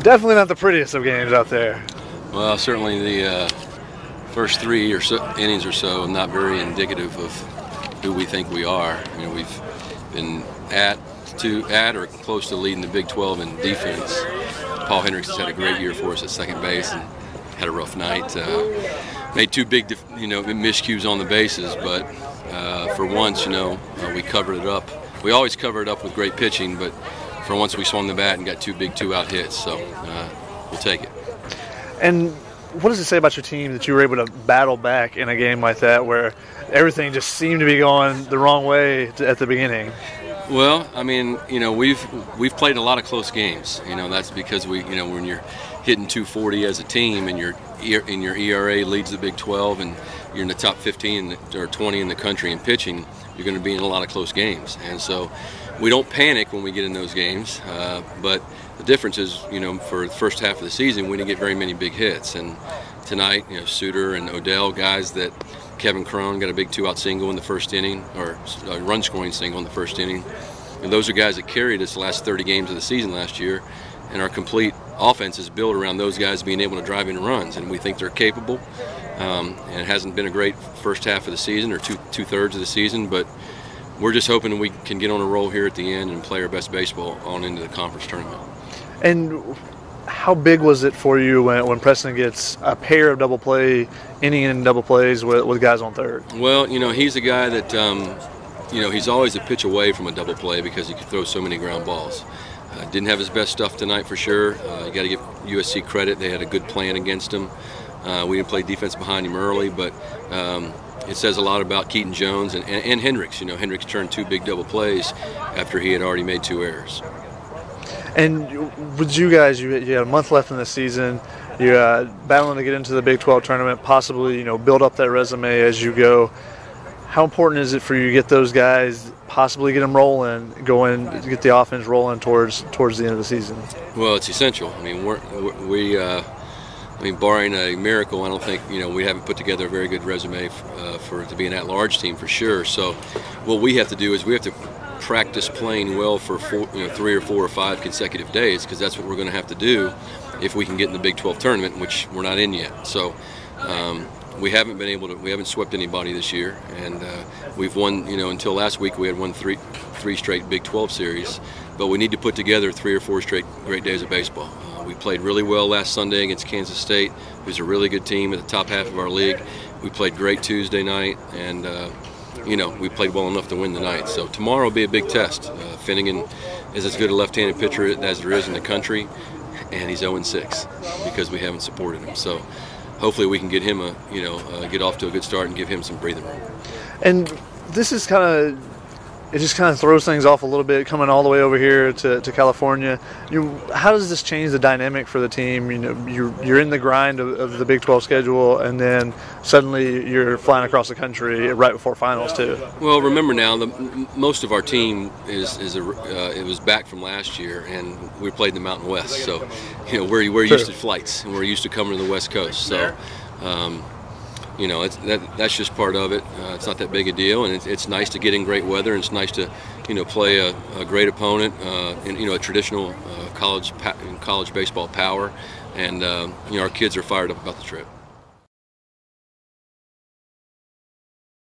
Definitely not the prettiest of games out there. Well, certainly the first 3 or so innings or so not very indicative of who we think we are. You know, we've been at or close to leading the Big 12 in defense. Paul Hendricks has had a great year for us at second base and had a rough night. Made 2 big, miscues on the bases, but for once, we covered it up. We always cover it up with great pitching, but for once we swung the bat and got 2 big 2-out hits, so we'll take it. And what does it say about your team that you were able to battle back in a game like that where everything just seemed to be going the wrong way at the beginning? Well, I mean, we've played a lot of close games. That's because when you're hitting 240 as a team and your ERA leads the Big 12 and you're in the top 15 or 20 in the country in pitching, you're going to be in a lot of close games. And so we don't panic when we get in those games, but the difference is, for the first half of the season, we didn't get very many big hits. And tonight, Suter and Odell, guys that Kevin Crone got a big 2-out single in the first inning, or a run-scoring single in the first inning. And those are guys that carried us the last 30 games of the season last year. And our complete offense is built around those guys being able to drive in runs. And we think they're capable. And it hasn't been a great first half of the season or two-thirds of the season, but we're just hoping we can get on a roll here at the end and play our best baseball on into the conference tournament. And how big was it for you when Preston gets a pair of double play, inning and double plays with guys on third? Well, he's a guy that, he's always a pitch away from a double play because he can throw so many ground balls. Didn't have his best stuff tonight for sure. You got to give USC credit. They had a good plan against him. We didn't play defense behind him early, but it says a lot about Keaton Jones and Hendricks. Hendricks turned 2 big double plays after he had already made 2 errors. And with you guys, you had a month left in the season. You're battling to get into the Big 12 tournament, possibly build up that resume as you go. How important is it for you to get those guys, possibly get them rolling, get the offense rolling towards the end of the season? Well, it's essential. I mean, barring a miracle, I don't think we haven't put together a very good resume for it to be an at-large team for sure. So, what we have to do is we have to practice playing well for 3 or 4 or 5 consecutive days, because that's what we're going to have to do if we can get in the Big 12 tournament, which we're not in yet. So we haven't swept anybody this year, and we've won, until last week we had won three straight Big 12 series, but we need to put together 3 or 4 straight great days of baseball. We played really well last Sunday against Kansas State, who's a really good team at the top half of our league. We played great Tuesday night, and we played well enough to win the night. So tomorrow will be a big test. Finnegan is as good a left-handed pitcher as there is in the country, and he's 0-6 because we haven't supported him. So hopefully we can get him get off to a good start and give him some breathing room. And this is it just kind of throws things off a little bit coming all the way over here to California. How does this change the dynamic for the team? You're in the grind of the Big 12 schedule, and then suddenly you're flying across the country right before finals too. Well, remember now, most of our team it was back from last year, and we played in the Mountain West. So, we're used to flights, and we're used to coming to the West Coast. So. That's just part of it. It's not that big a deal, and it's nice to get in great weather, and it's nice to, play a great opponent, a traditional college baseball power, and our kids are fired up about the trip.